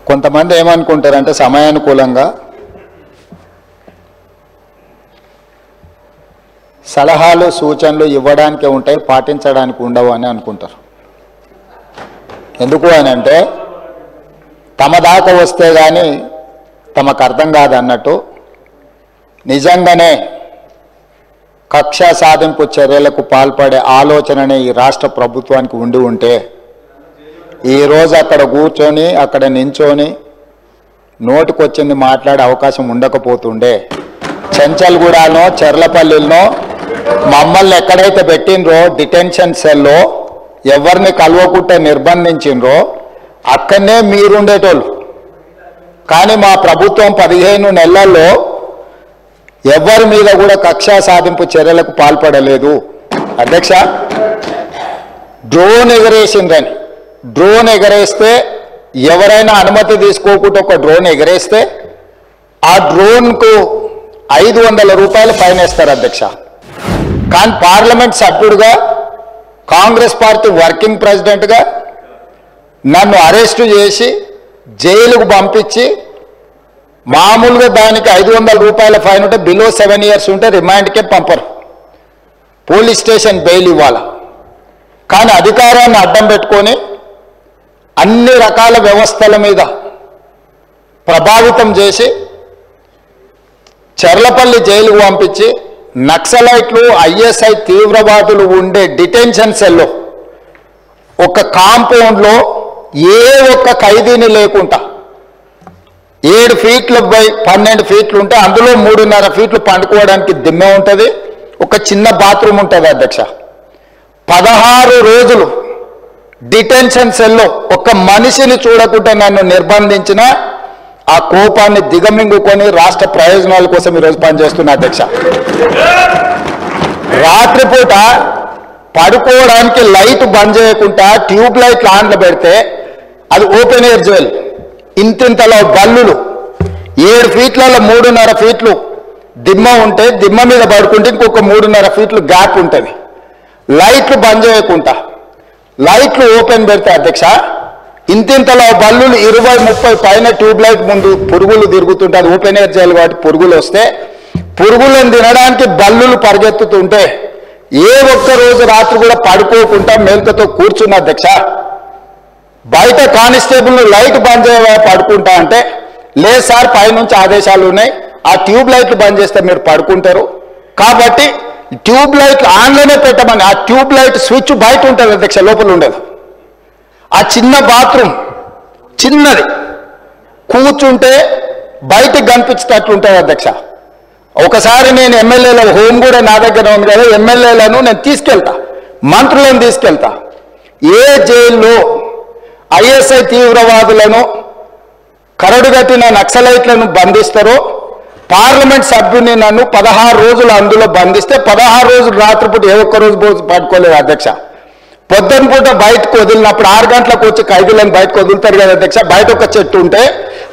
కొంతమంది ఏమనుకుంటారంటే సమయానుకూలంగా సలహాలు సూచనలు ఇవ్వడానికి ఉంటాయి, పాటించడానికి ఉండవు అని అనుకుంటారు. ఎందుకు అని అంటే తమ దాకా వస్తే కానీ తమకు అర్థం కాదన్నట్టు నిజంగానే కక్ష సాధింపు చర్యలకు పాల్పడే ఆలోచననే ఈ రాష్ట్ర ప్రభుత్వానికి ఉండి ఉంటే ఈరోజు అక్కడ కూర్చొని అక్కడ నించొని నోటికొచ్చింది మాట్లాడే అవకాశం ఉండకపోతుండే. చెంచల్గూడనో చెర్లపల్లిలో మమ్మల్ని ఎక్కడైతే పెట్టినరో డిటెన్షన్ సెల్లో ఎవరిని కలవకుంటే నిర్బంధించినరో అక్కడనే మీరుండేటోళ్ళు. కానీ మా ప్రభుత్వం 15 నెలల్లో ఎవరి మీద కూడా కక్షా సాధింపు చర్యలకు పాల్పడలేదు. అధ్యక్ష, డ్రోన్ ఎగరేసిందని, డ్రోన్ ఎగరేస్తే ఎవరైనా అనుమతి తీసుకోకుండా ఒక డ్రోన్ ఎగరేస్తే ఆ డ్రోన్కు 500 రూపాయలు ఫైన్ వేస్తారు అధ్యక్ష. కానీ పార్లమెంట్ సభ్యుడిగా కాంగ్రెస్ పార్టీ వర్కింగ్ ప్రెసిడెంట్గా నన్ను అరెస్టు చేసి జైలుకు పంపించి మామూలుగా దానికి 500 రూపాయల ఫైన్ ఉంటే బిలో 7 years ఉంటే రిమాండ్కే పంపరు, పోలీస్ స్టేషన్ బెయిల్ ఇవ్వాలి. కానీ అధికారాన్ని అడ్డం పెట్టుకొని అన్ని రకాల వ్యవస్థల మీద ప్రభావితం చేసి చెర్లపల్లి జైలుకు పంపించి నక్సలైట్లు ఐఎస్ఐ తీవ్రవాదులు ఉండే డిటెన్షన్ సెల్లో ఒక కాంపౌండ్లో ఏ ఒక్క ఖైదీని లేకుండా 7 ఫీట్ల బై 12 ఫీట్లు ఉంటే అందులో 3.5 ఫీట్లు పండుకోవడానికి దిమ్మె ఉంటుంది, ఒక చిన్న బాత్రూమ్ ఉంటుంది అధ్యక్ష. 16 రోజులు డిటెన్షన్ సెల్లో ఒక మనిషిని చూడకుండా నన్ను నిర్బంధించిన ఆ కోపాన్ని దిగమింగుకొని రాష్ట్ర ప్రయోజనాల కోసం ఈరోజు పనిచేస్తున్నా అధ్యక్ష. రాత్రిపూట పడుకోవడానికి లైట్ బంద్ చేయకుండా ట్యూబ్ లైట్లు ఆన్లో పెడితే అది ఓపెన్ ఎయిర్ జైల్, ఇంతింతలో బల్లులు 7 ఫీట్లలో 3.5 ఫీట్లు దిమ్మ ఉంటే దిమ్మ మీద పడుకుంటే ఇంకొక 3.5 ఫీట్లు గ్యాప్ ఉంటుంది. లైట్లు బంద్ చేయకుండా లైట్లు ఓపెన్ పెడితే అధ్యక్ష ఇంతింతలో బల్లులు 20-30 పైన ట్యూబ్ లైట్ ముందు పురుగులు తిరుగుతుంటే అది ఓపెన్ ఎయిర్ జైలు కాబట్టి పురుగులు వస్తే పురుగులను తినడానికి బల్లులు పరిగెత్తుతుంటే ఏ ఒక్క రోజు రాత్రి కూడా పడుకోకుండా మేల్కతో కూర్చున్న అధ్యక్ష. బయట కానిస్టేబుల్ లైట్ బంద్ చేయ పడుకుంటా అంటే లేదు సార్ పైనుంచి ఆదేశాలు ఉన్నాయి, ఆ ట్యూబ్ లైట్లు బంద్ చేస్తే మీరు పడుకుంటారు కాబట్టి ట్యూబ్ లైట్లు ఆన్లోనే పెట్టమని. ఆ ట్యూబ్ లైట్ స్విచ్ బయట ఉంటుంది అధ్యక్ష, లోపల ఉండదు. ఆ చిన్న బాత్రూమ్ చిన్నది, కూర్చుంటే బయటకు కనిపించేటట్లుంటుంది అధ్యక్ష. ఒకసారి నేను ఎమ్మెల్యేల హోమ్ కూడా నా దగ్గర ఉంది కదా, ఎమ్మెల్యేలను నేను తీసుకెళ్తా, మంత్రులను తీసుకెళ్తా. ఏ జైల్లో ఐఎస్ఐ తీవ్రవాదులను కరడుగట్టిన నక్సలైట్లను బంధిస్తారో పార్లమెంట్ సభ్యుని నన్ను 16 రోజులు అందులో బంధిస్తే 16 రోజులు రాత్రిపూట ఏ ఒక్క రోజు పడుకోలేదు అధ్యక్ష. పొద్దున పూట బయటకు వదిలినప్పుడు 6 గంటలకు వచ్చి ఖైదీలను బయటకు వదులుతారు కదా అధ్యక్ష. బయట ఒక చెట్టు ఉంటే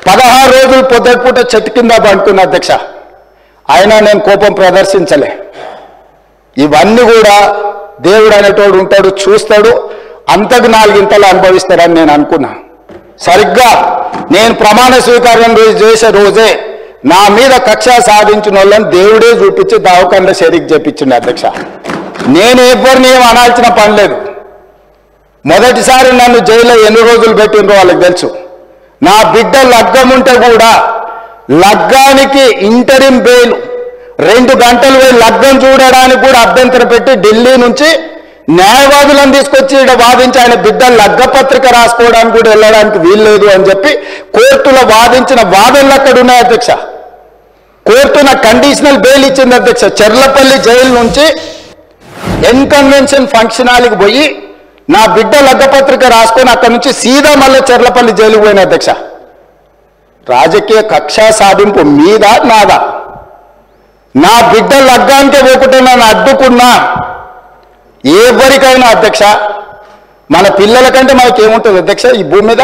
16 రోజులు పొద్దున పూట చెట్టు కింద పండుకున్న అధ్యక్ష. అయినా నేను కోపం ప్రదర్శించలే. ఇవన్నీ కూడా దేవుడు అనేటోడు ఉంటాడు, చూస్తాడు, అంతకు 4 ఇంతలు అనుభవిస్తారని నేను అనుకున్నా. సరిగ్గా నేను ప్రమాణ స్వీకారం చేసే రోజే నా మీద కక్ష సాధించిన వాళ్ళని దేవుడే చూపించి దావకంలో షరీక్ చేపించింది అధ్యక్ష. నేను ఎవరిని ఏం అనాల్సిన పని లేదు. మొదటిసారి నన్ను జైల్లో ఎన్ని రోజులు పెట్టినరో వాళ్ళకి తెలుసు. నా బిడ్డ లగ్గం ఉంటే కూడా లగ్గానికి ఇంటరిం బెయిల్ 2 గంటలు పోయి లగ్గం చూడడానికి కూడా అభ్యంతరం పెట్టి ఢిల్లీ నుంచి న్యాయవాదులను తీసుకొచ్చి ఇక్కడ వాదించి ఆయన బిడ్డ లగ్గపత్రిక రాసుకోవడానికి కూడా వెళ్ళడానికి వీల్లేదు అని చెప్పి కోర్టులో వాదించిన వాదనలు అక్కడ ఉన్నాయి అధ్యక్ష. కోర్టు నాకు కండిషనల్ బెయిల్ ఇచ్చింది అధ్యక్ష. చెర్లపల్లి జైలు నుంచి ఎన్కన్వెన్షన్ ఫంక్షన్ హాల్కి పోయి నా బిడ్డ లగ్గపత్రిక రాసుకొని అక్కడి నుంచి సీదా మళ్ళీ చెర్లపల్లి జైలుకు పోయిన అధ్యక్ష. రాజకీయ కక్షా సాధింపు మీద నాదా? నా బిడ్డ లగ్గానికే పోకుంటే నన్ను అడ్డుకున్నా ఎవరికైనా అధ్యక్ష, మన పిల్లల కంటే మనకేముంటుంది అధ్యక్ష ఈ భూమి మీద?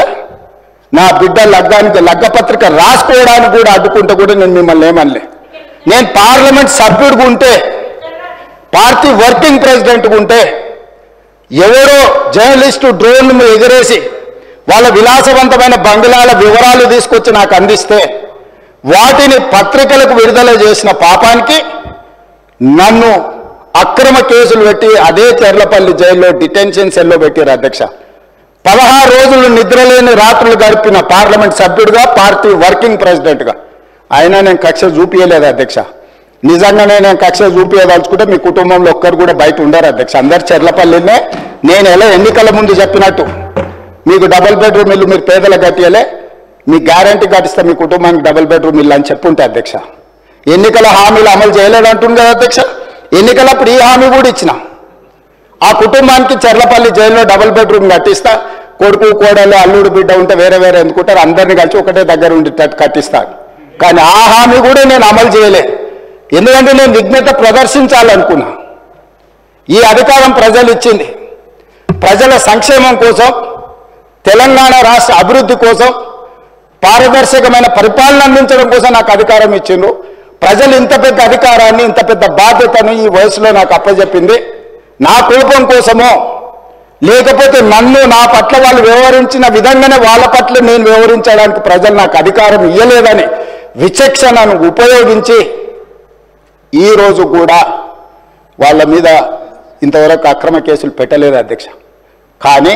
నా బిడ్డ లగ్గానికి లగ్గపత్రిక రాసుకోవడానికి కూడా అడ్డుకుంటే కూడా నేను మిమ్మల్ని ఏమనలే. నేను పార్లమెంట్ సభ్యుడిగా ఉంటే, పార్టీ వర్కింగ్ ప్రెసిడెంట్గా ఉంటే ఎవరో జర్నలిస్టు డ్రోన్ ఎగరేసి వాళ్ళ విలాసవంతమైన బంగ్లాల వివరాలు తీసుకొచ్చి నాకు అందిస్తే వాటిని పత్రికలకు విడుదల చేసిన పాపానికి నన్ను అక్రమ కేసులు పెట్టి అదే చెర్లపల్లి జైల్లో డిటెన్షన్ సెల్లో పెట్టారు అధ్యక్ష. 16 రోజులు నిద్రలేని రాత్రులు గడిపిన పార్లమెంట్ సభ్యుడిగా, పార్టీ వర్కింగ్ ప్రెసిడెంట్గా అయినా నేను కక్ష చూపించలేదు అధ్యక్ష. నిజంగానే నేను కక్ష చూపించదలుచుకుంటే మీ కుటుంబంలో ఒక్కరు కూడా బయట ఉండరు అధ్యక్ష. అందరు చెర్లపల్లినే. నేను ఎలా ఎన్నికల ముందు చెప్పినట్టు మీకు డబుల్ బెడ్రూమ్ ఇల్లు మీరు పేదలకు కట్టియలే, మీ గ్యారంటీ కట్టిస్తే మీ కుటుంబానికి డబుల్ బెడ్రూమ్ ఇల్లు అని చెప్పుంటే అధ్యక్ష. ఎన్నికల హామీలు అమలు చేయలేదు అంటుంది కదా అధ్యక్ష. ఎన్నికలప్పుడు ఈ హామీ కూడా ఇచ్చిన. ఆ కుటుంబానికి చెర్లపల్లి జైల్లో డబుల్ బెడ్రూమ్ కట్టిస్తా, కొడుకు కోడలు అల్లుడు బిడ్డ ఉంటే వేరే వేరే ఎందుకుంటారు, అందరినీ కలిసి ఒకటే దగ్గర ఉండేటట్టు కట్టిస్తాను. కానీ ఆ హామీ కూడా నేను అమలు చేయలే. ఎందుకంటే నేను విఘ్నత ప్రదర్శించాలనుకున్నా. ఈ అధికారం ప్రజలు ఇచ్చింది ప్రజల సంక్షేమం కోసం, తెలంగాణ రాష్ట్ర అభివృద్ధి కోసం, పారదర్శకమైన పరిపాలన అందించడం కోసం నాకు అధికారం ఇచ్చిండ్రు. ప్రజలు ఇంత పెద్ద అధికారాన్ని, ఇంత పెద్ద బాధ్యతను ఈ వయసులో నాకు అప్పచెప్పింది నా కోపం కోసమో, లేకపోతే నన్ను నా పట్ల వాళ్ళు వ్యవహరించిన విధంగానే వాళ్ళ పట్ల నేను వ్యవహరించడానికి ప్రజలు నాకు అధికారం ఇవ్వలేదని విచక్షణను ఉపయోగించి ఈరోజు కూడా వాళ్ళ మీద ఇంతవరకు అక్రమ కేసులు పెట్టలేదు అధ్యక్ష. కానీ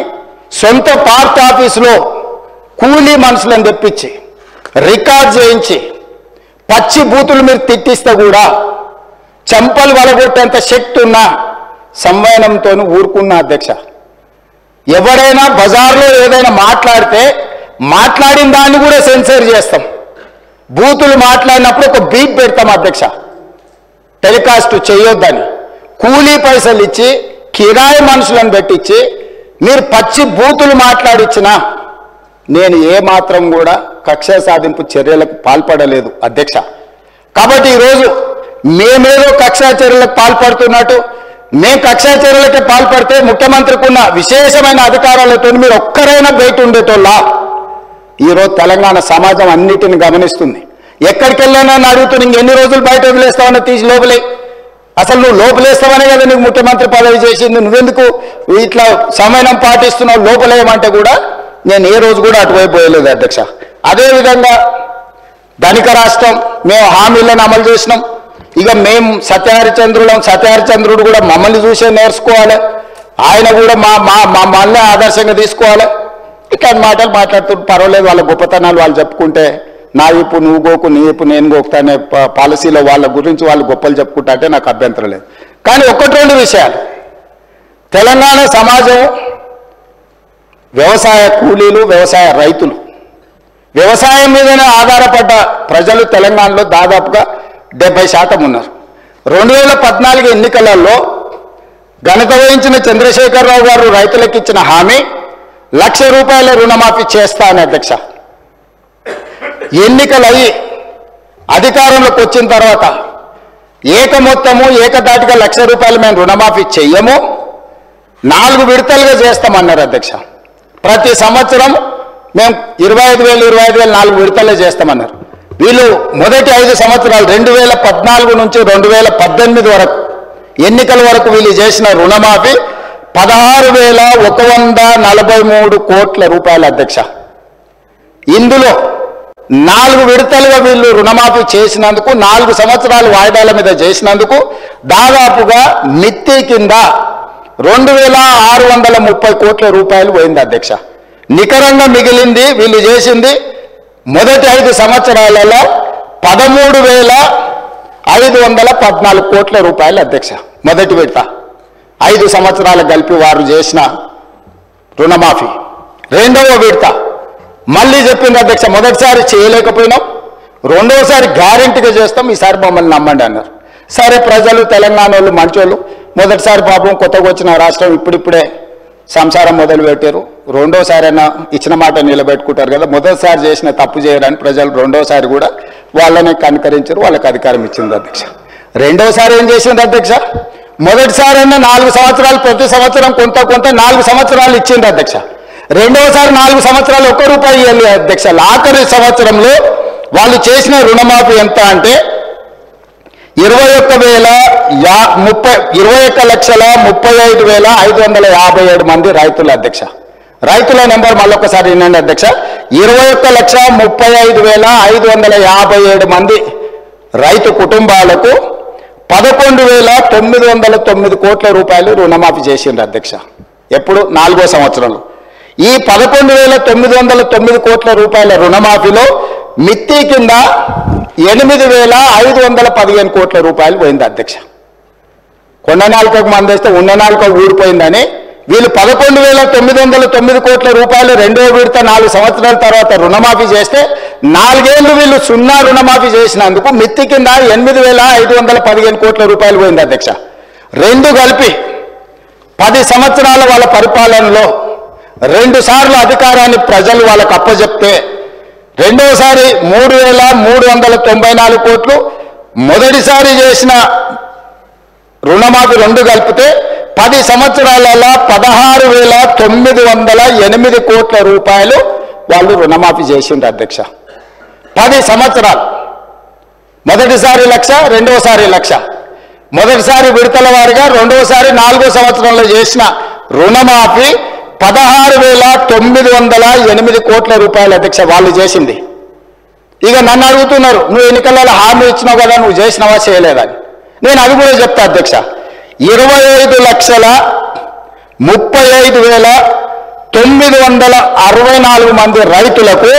సొంత పార్టీ ఆఫీసులో కూలీ మనుషులను తెప్పించి రికార్డ్ చేయించి పచ్చి బూతులు మీరు తిట్టిస్తే కూడా చెంపలు వలగొట్టేంత శక్తి ఉన్న సంవయనంతో ఊరుకున్న అధ్యక్ష. ఎవరైనా బజార్లో ఏదైనా మాట్లాడితే మాట్లాడిన దాన్ని కూడా సెన్సర్ చేస్తాం. బూతులు మాట్లాడినప్పుడు ఒక బీప్ పెడతాం అధ్యక్ష, టెలికాస్ట్ చేయొద్దని. కూలీ పైసలు ఇచ్చి కిరాయి మనుషులను పెట్టించి మీరు పచ్చి బూతులు మాట్లాడిచ్చినా నేను ఏమాత్రం కూడా కక్ష సాధింపు చర్యలకు పాల్పడలేదు అధ్యక్ష. కాబట్టి ఈరోజు మేమేదో కక్షా చర్యలకు పాల్పడుతున్నట్టు, మేము కక్షా చర్యలకే పాల్పడితే ముఖ్యమంత్రికి ఉన్న విశేషమైన అధికారాలతో మీరు ఒక్కరైనా బయట ఉండేటోళ్ళ. ఈరోజు తెలంగాణ సమాజం అన్నిటిని గమనిస్తుంది. ఎక్కడికి వెళ్ళానని అడుగుతున్నా, ఇంకెన్ని రోజులు బయట వదిలేస్తావని తీసి లోపలే. అసలు నువ్వు లోపలేస్తావనే కదా నీకు ముఖ్యమంత్రి పదవి చేసింది, నువ్వెందుకు ఇట్లా సమయం పాటిస్తున్నావు లోపలేయమంటే కూడా నేను ఏ రోజు కూడా అటువైపు పోయలేదు అధ్యక్ష. అదేవిధంగా ధనిక రాష్ట్రం, మేము హామీలను అమలు చేసినాం. ఇక మేము సత్యహరిచంద్రుడు కూడా మమ్మల్ని చూసే నేర్చుకోవాలి, ఆయన కూడా మళ్ళీ ఆదర్శంగా తీసుకోవాలి. ఇట్లాంటి మాటలు మాట్లాడుతుంటే పర్వాలేదు, వాళ్ళ గొప్పతనాలు వాళ్ళు చెప్పుకుంటే నా ఇప్పు నువ్వు గోకు, నీ ఇప్పు నేను గోకుతానే పాలసీలో వాళ్ళ గురించి వాళ్ళు గొప్పలు చెప్పుకుంటా అంటే నాకు అభ్యంతరం లేదు. కానీ ఒకటి రెండు విషయాలు, తెలంగాణ సమాజం వ్యవసాయ కూలీలు, వ్యవసాయ రైతులు, వ్యవసాయం మీదనే ఆధారపడ్డ ప్రజలు తెలంగాణలో దాదాపుగా 70% ఉన్నారు. 2014 ఎన్నికలలో ఘనత వహించిన చంద్రశేఖరరావు గారు రైతులకు ఇచ్చిన హామీ ₹1,00,000 రుణమాఫీ చేస్తా అని అధ్యక్ష. ఎన్నికలయ్యి అధికారంలోకి వచ్చిన తర్వాత ఏకమొత్తము ఏకదాటిగా ₹1,00,000 మేము రుణమాఫీ చెయ్యము, 4 విడతలుగా చేస్తామన్నారు అధ్యక్ష. ప్రతి సంవత్సరం మేము 25,000 4 విడతలే చేస్తామన్నారు. వీళ్ళు మొదటి 5 సంవత్సరాలు 2014 నుంచి 2018 వరకు ఎన్నికల వరకు వీళ్ళు చేసిన రుణమాఫీ ₹16,143 కోట్ల అధ్యక్ష. ఇందులో 4 విడతలుగా వీళ్ళు రుణమాఫీ చేసినందుకు, 4 సంవత్సరాలు వాయిదాల మీద చేసినందుకు దాదాపుగా మిత్తి కింద ₹2,630 కోట్ల పోయింది అధ్యక్ష. నికరంగా మిగిలింది వీళ్ళు చేసింది మొదటి 5 సంవత్సరాలలో ₹13,514 కోట్ల అధ్యక్ష. మొదటి విడత 5 సంవత్సరాలు కలిపి వారు చేసిన రుణమాఫీ. రెండవ విడత మళ్ళీ చెప్పింది అధ్యక్ష, మొదటిసారి చేయలేకపోయినాం, రెండవసారి గ్యారెంటీగా చేస్తాం, ఈసారి మమ్మల్ని నమ్మండి అన్నారు. సరే, ప్రజలు తెలంగాణ వాళ్ళు మంచోళ్ళు, మొదటిసారి పాపం కొత్తగా వచ్చిన రాష్ట్రం ఇప్పుడిప్పుడే సంసారం మొదలు పెట్టారు, రెండోసారైనా ఇచ్చిన మాట నిలబెట్టుకుంటారు కదా, మొదటిసారి చేసిన తప్పు చేయడానికి ప్రజలు రెండోసారి కూడా వాళ్ళని కనికరించారు, వాళ్ళకి అధికారం ఇచ్చింది అధ్యక్ష. రెండోసారి ఏం చేసింది అధ్యక్ష, మొదటిసారైనా 4 సంవత్సరాలు ప్రతి సంవత్సరం కొంత 4 సంవత్సరాలు ఇచ్చింది అధ్యక్ష. రెండవసారి 4 సంవత్సరాలు ₹1 ఇవ్వాలి అధ్యక్ష. ఆఖరి సంవత్సరంలో వాళ్ళు చేసిన రుణమాఫీ ఎంత అంటే 21,35,557 మంది రైతులు అధ్యక్ష. రైతుల నెంబర్ మళ్ళొకసారి వినండి అధ్యక్ష. 21,35,557 మంది రైతు కుటుంబాలకు 11,909 కోట్ల రూపాయలు రుణమాఫీ చేసిండ్రు అధ్యక్ష. ఎప్పుడు 4వ సంవత్సరంలో. ఈ 11,909 కోట్ల రూపాయల రుణమాఫీలో మిత్తి కింద 8,515 కోట్ల రూపాయలు పోయింది అధ్యక్ష. కొండ నాలుకకు మందేస్తే ఉన్న నాలుక ఊడిపోయిందని వీళ్ళు 11,909 కోట్ల రూపాయలు రెండో విడత 4 సంవత్సరాల తర్వాత రుణమాఫీ చేస్తే 4 ఏళ్ళు వీళ్ళు 0 రుణమాఫీ చేసినందుకు మిత్తి కింద 8,515 కోట్ల రూపాయలు పోయింది అధ్యక్ష. రెండు కలిపి 10 సంవత్సరాల వాళ్ళ పరిపాలనలో 2 సార్లు అధికారాన్ని ప్రజలు వాళ్ళకు అప్పచెప్తే రెండోసారి 3,394 కోట్లు, మొదటిసారి చేసిన రుణమాఫీ 2 కలిపితే 10 సంవత్సరాలలో 16,908 కోట్ల రూపాయలు వాళ్ళు రుణమాఫీ చేసిండ్రు అధ్యక్ష. 10 సంవత్సరాలు. మొదటిసారి 1,00,000, రెండోసారి 1,00,000. మొదటిసారి విడతల వారిగా, రెండోసారి 4వ సంవత్సరంలో చేసిన రుణమాఫీ 16,908 కోట్ల రూపాయలు అధ్యక్ష వాళ్ళు చేసింది. ఇక నన్ను అడుగుతున్నారు, నువ్వు ఎన్నికలలో హామీ ఇచ్చినావు కదా, నువ్వు చేసినావా చేయలేదని. నేను అది కూడా చెప్తా అధ్యక్ష. 25,35,964 మంది రైతులకు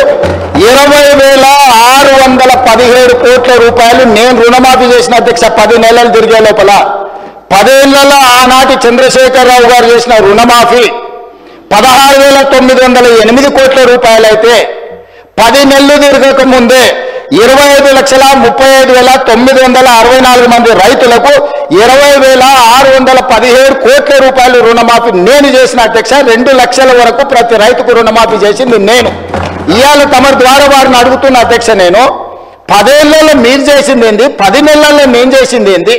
20,617 కోట్ల రూపాయలు నేను రుణమాఫీ చేసిన అధ్యక్ష. 10 నెలలు తిరిగే లోపల 10 ఏళ్లలో ఆనాటి చంద్రశేఖరరావు గారు చేసిన రుణమాఫీ 16,908 కోట్ల రూపాయలు అయితే 10 నెలలు తిరగక ముందే 25,35,964 మంది రైతులకు 20,617 కోట్ల రూపాయలు రుణమాఫీ నేను చేసిన అధ్యక్ష. 2 లక్షల వరకు ప్రతి రైతుకు రుణమాఫీ చేసింది నేను. ఇవాళ తమ ద్వారా వారిని అడుగుతున్న అధ్యక్ష, నేను 10 ఏళ్లలో మీరు చేసింది ఏంది, 10 నెలల్లో నేను చేసింది ఏంది?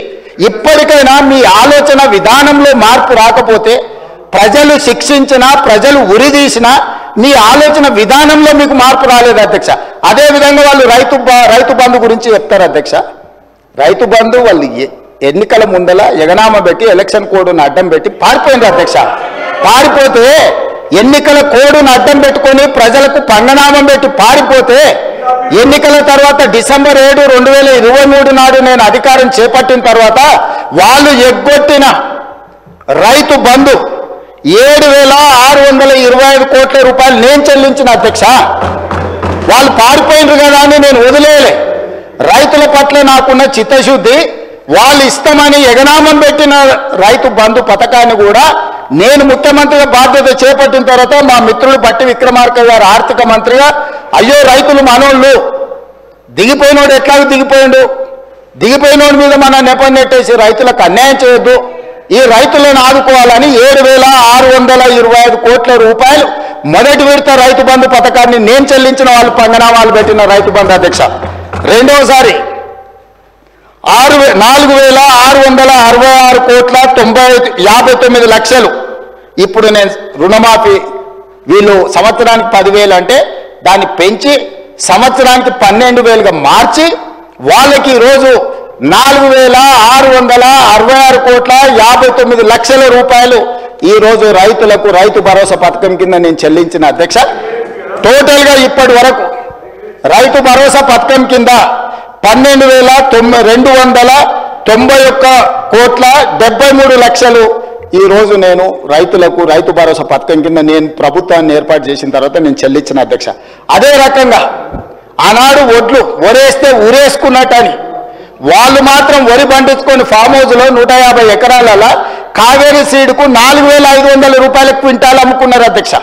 ఇప్పటికైనా మీ ఆలోచన విధానంలో మార్పు రాకపోతే, ప్రజలు శిక్షించినా, ప్రజలు ఉరిదీసినా మీ ఆలోచన విధానంలో మీకు మార్పు రాలేదు అధ్యక్ష. అదేవిధంగా వాళ్ళు రైతు బంధు గురించి చెప్తారు అధ్యక్ష. రైతు బంధు వాళ్ళు ఎన్నికల ముందల ఎగనామ పెట్టి ఎలక్షన్ కోడ్ను అడ్డం పెట్టి పారిపోయింది అధ్యక్ష. పారిపోతే ఎన్నికల కోడ్ను అడ్డం పెట్టుకొని ప్రజలకు పంగనామం పెట్టి పారిపోతే ఎన్నికల తర్వాత డిసెంబర్ 7, 2023 నాడు నేను అధికారం చేపట్టిన తర్వాత వాళ్ళు ఎగ్గొట్టిన రైతు బంధు 7,625 కోట్ల రూపాయలు నేను చెల్లించిన అధ్యక్ష. వాళ్ళు పారిపోయినరు కదా అని నేను వదిలేయలే. రైతుల పట్ల నాకున్న చిత్తశుద్ధి, వాళ్ళు ఇష్టమని ఎగనామం పెట్టిన రైతు బంధు పథకాన్ని కూడా నేను ముఖ్యమంత్రిగా బాధ్యత చేపట్టిన తర్వాత మా మిత్రులు బట్టి విక్రమార్క గారు ఆర్థిక మంత్రిగా, అయ్యో రైతులు మనోళ్ళు, దిగిపోయినోడు ఎట్లాగో దిగిపోయినోడి మీద మన నెపం నెట్టేసి రైతులకు అన్యాయం చేయొద్దు, ఈ రైతులను ఆదుకోవాలని 7,625 కోట్ల రూపాయలు మొదటి విడత రైతు బంధు పథకాన్ని నేను చెల్లించిన వాళ్ళు పంగనామాలు పెట్టిన రైతు బంధు అధ్యక్ష. రెండవసారి 4,666 కోట్ల 59 లక్షలు ఇప్పుడు నేను రుణమాఫీ, వీళ్ళు సంవత్సరానికి 10,000 అంటే దాన్ని పెంచి సంవత్సరానికి 12,000గా మార్చి వాళ్ళకి ఈరోజు 4,666 కోట్ల 59 లక్షల రూపాయలు ఈరోజు రైతులకు రైతు భరోసా పథకం కింద నేను చెల్లించిన అధ్యక్ష. టోటల్గా ఇప్పటి వరకు రైతు భరోసా పథకం కింద 12,291 కోట్ల 73 లక్షలు ఈరోజు నేను రైతులకు రైతు భరోసా పథకం కింద నేను ప్రభుత్వాన్ని ఏర్పాటు చేసిన తర్వాత నేను చెల్లించిన అధ్యక్ష. అదే రకంగా ఆనాడు వరేస్తే ఊరేసుకున్నట్టని వాళ్ళు మాత్రం వరి పండించుకొని ఫామ్ హౌస్లో 150 ఎకరాల కావేరీ సీడ్కు 4,500 రూపాయల క్వింటాల్ అమ్ముకున్నారు అధ్యక్ష.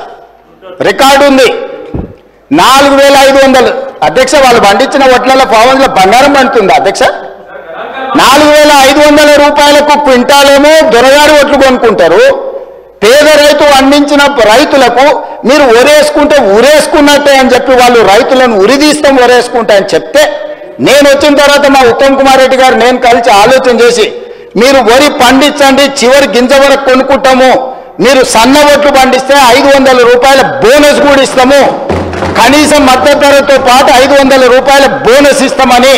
రికార్డు ఉంది. 4,500 అధ్యక్ష. వాళ్ళు పండించిన వడ్ల ఫామ్ హౌస్లో బంగారం పండుతుంది అధ్యక్ష. 4,500 రూపాయలకు క్వింటాలేమో దొరగారు ఒట్లు కొనుక్కుంటారు. పేద రైతు అందించిన రైతులకు మీరు ఒరేసుకుంటే ఊరేసుకున్నట్టే అని చెప్పి వాళ్ళు రైతులను ఉరిదీస్తాం ఒరేసుకుంటా అని చెప్తే, నేను వచ్చిన తర్వాత మా ఉత్తమ్ కుమార్ రెడ్డి గారు నేను కలిసి ఆలోచన చేసి, మీరు వరి పండించండి, చివరి గింజ వరకు కొనుక్కుంటాము, మీరు సన్న ఒట్లు పండిస్తే 500 రూపాయల బోనస్ కూడా ఇస్తాము, కనీసం మద్దతు ధరతో పాటు 500 రూపాయల బోనస్ ఇస్తామని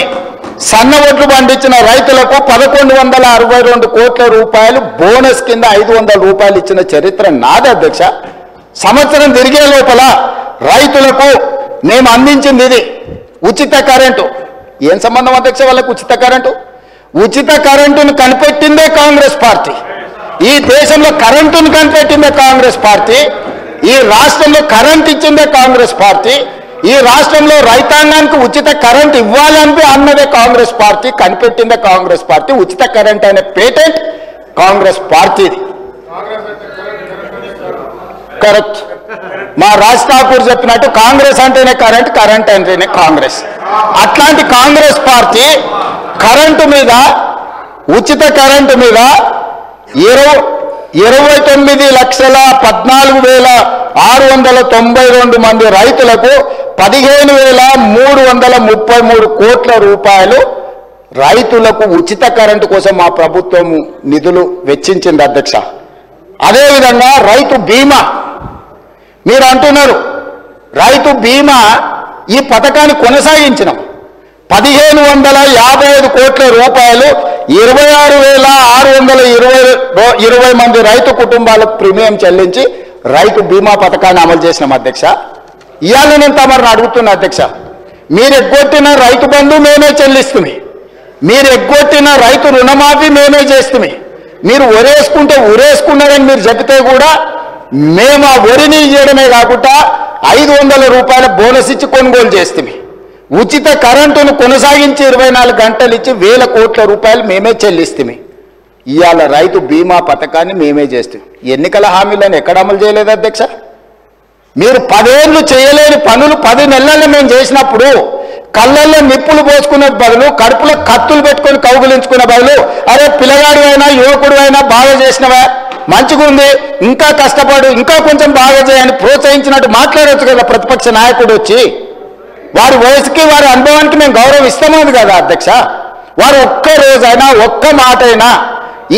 సన్న ఒట్లు పండించిన రైతులకు 1,162 కోట్ల రూపాయలు బోనస్ కింద 500 రూపాయలు ఇచ్చిన చరిత్ర నాది అధ్యక్ష. సంవత్సరం తిరిగే లోపల రైతులకు మేము అందించింది ఇది ఉచిత కరెంటు. ఏం సంబంధం అధ్యక్ష వాళ్ళకు ఉచిత కరెంటు? ఉచిత కరెంటును కనిపెట్టిందే కాంగ్రెస్ పార్టీ. ఈ దేశంలో కరెంటును కనిపెట్టిందే కాంగ్రెస్ పార్టీ. ఈ రాష్ట్రంలో కరెంట్ ఇచ్చిందే కాంగ్రెస్ పార్టీ. ఈ రాష్ట్రంలో రైతాంగానికి ఉచిత కరెంట్ ఇవ్వాలని అన్నదే కాంగ్రెస్ పార్టీ, కనిపెట్టిందే కాంగ్రెస్ పార్టీ. ఉచిత కరెంట్ అనే పేటెంట్ కాంగ్రెస్ పార్టీది. కరెక్ట్. మా రాజ్ ఠాకూర్ చెప్పినట్టు కాంగ్రెస్ అంటేనే కరెంట్, కరెంట్ అంటేనే కాంగ్రెస్. అట్లాంటి కాంగ్రెస్ పార్టీ కరెంటు మీద, ఉచిత కరెంటు మీద 29,14,692 మంది రైతులకు 15,333 కోట్ల రూపాయలు రైతులకు ఉచిత కరెంటు కోసం మా ప్రభుత్వం నిధులు వెచ్చించింది అధ్యక్ష. అదేవిధంగా రైతు బీమా, మీరు అంటున్నారు రైతు బీమా ఈ పథకాన్ని కొనసాగించినాం. 1,555 కోట్ల రూపాయలు 26,620 మంది రైతు కుటుంబాలకు ప్రీమియం చెల్లించి రైతు బీమా పథకాన్ని అమలు చేసినాం అధ్యక్ష. ఇవాళ నేను తమరిని అడుగుతున్నా అధ్యక్ష, మీరు ఎగ్గొట్టిన రైతు బంధు మేమే చెల్లిస్తుంది, మీరు ఎగ్గొట్టిన రైతు రుణమాఫీ మేమే చేస్తుంది, మీరు ఒరేసుకుంటే ఉరేసుకున్నారని మీరు చెబితే కూడా మేము ఆ వరిని ఇవ్వడమే కాకుండా 500 రూపాయల బోనస్ ఇచ్చి కొనుగోలు చేస్తుంది. ఉచిత కరెంటును కొనసాగించి 24 గంటలు ఇచ్చి 1,000 కోట్ల రూపాయలు మేమే చెల్లిస్తుంది. ఇవాళ రైతు బీమా పథకాన్ని మేమే చేస్తాం. ఎన్నికల హామీలను ఎక్కడ అమలు చేయలేదు అధ్యక్ష? మీరు 10 ఏళ్ళు చేయలేని పనులు 10 నెలల్లో మేము చేసినప్పుడు కళ్ళల్లో నిప్పులు పోసుకునే బదులు, కడుపులో కత్తులు పెట్టుకొని కౌగులించుకునే బదులు, అరే పిల్లగాడు అయినా యువకుడు అయినా బాగా చేసినవా, మంచిగా ఉంది, ఇంకా కష్టపడు, ఇంకా కొంచెం బాగా చేయని ప్రోత్సహించినట్టు మాట్లాడవచ్చు కదా ప్రతిపక్ష నాయకుడు వచ్చి. వారి వయసుకి వారి అనుభవానికి మేము గౌరవం ఇస్తామని కదా అధ్యక్ష. వారు ఒక్క రోజైనా ఒక్క మాటైనా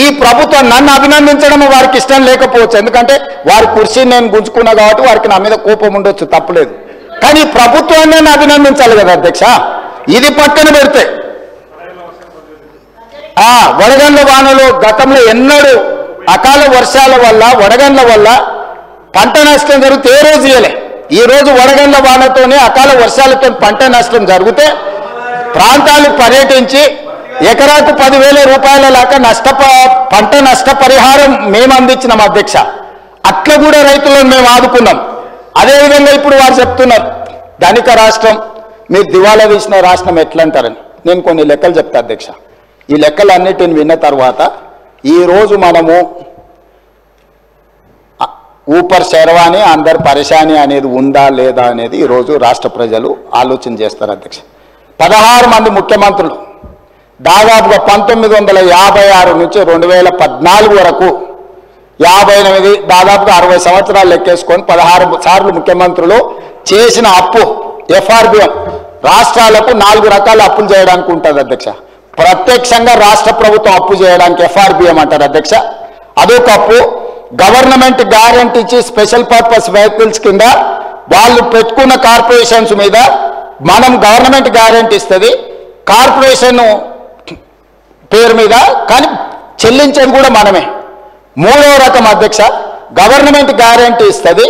ఈ ప్రభుత్వం నన్ను అభినందించడం వారికి ఇష్టం లేకపోవచ్చు, ఎందుకంటే వారి కుర్చీని నేను గుంజుకున్నా కాబట్టి వారికి నా మీద కోపం ఉండొచ్చు, తప్పులేదు. కానీ ప్రభుత్వాన్ని నేను అభినందించాలి కదా అధ్యక్ష. ఇది పక్కన పెడితే వడగండ్ల వానలు గతంలో ఎన్నడూ అకాల వర్షాల వల్ల, వడగండ్ల వల్ల పంట నష్టం జరిగితే ఏ రోజు ఇయ్యలే. ఈ రోజు వడగండ్ల వానతోనే అకాల వర్షాలతో పంట నష్టం జరిగితే ప్రాంతాలు పర్యటించి ఎకరాకు 10,000 రూపాయల లాగా పంట నష్టపరిహారం మేము అందించినాం అధ్యక్ష. అట్లా కూడా రైతులను మేము ఆదుకున్నాం. అదేవిధంగా ఇప్పుడు వారు చెప్తున్నారు ధనిక రాష్ట్రం, మీరు దివాలా తీసిన రాష్ట్రం ఎట్లా అంటారని. నేను కొన్ని లెక్కలు చెప్తా అధ్యక్ష. ఈ లెక్కలన్నిటిని విన్న తర్వాత ఈరోజు మనము ఊపర్ శర్వాణి అందరు పరేషాని అనేది ఉందా లేదా అనేది ఈరోజు రాష్ట్ర ప్రజలు ఆలోచన చేస్తారు అధ్యక్ష. 16 మంది ముఖ్యమంత్రులు దాదాపుగా 1956 నుంచి 2014 వరకు 58, దాదాపుగా 60 సంవత్సరాలు లెక్కేసుకొని 16 సార్లు ముఖ్యమంత్రులు చేసిన అప్పు ఎఫ్ఆర్బిఎం రాష్ట్రాలకు 4 రకాల అప్పులు చేయడానికి ఉంటుంది అధ్యక్ష. ప్రత్యక్షంగా రాష్ట్ర ప్రభుత్వం అప్పు చేయడానికి ఎఫ్ఆర్బిఎం అంటారు అధ్యక్ష. అదొక అప్పు. గవర్నమెంట్ గ్యారెంటీ ఇచ్చి స్పెషల్ పర్పస్ వెహికల్స్ కింద వాళ్ళు పెట్టుకున్న కార్పొరేషన్స్ మీద మనం గవర్నమెంట్ గ్యారెంటీ ఇస్తుంది, కార్పొరేషన్ పేరు మీద, కానీ చెల్లించేది కూడా మనమే. 3వ రకం అధ్యక్ష, గవర్నమెంట్ గ్యారెంటీ ఇస్తుంది,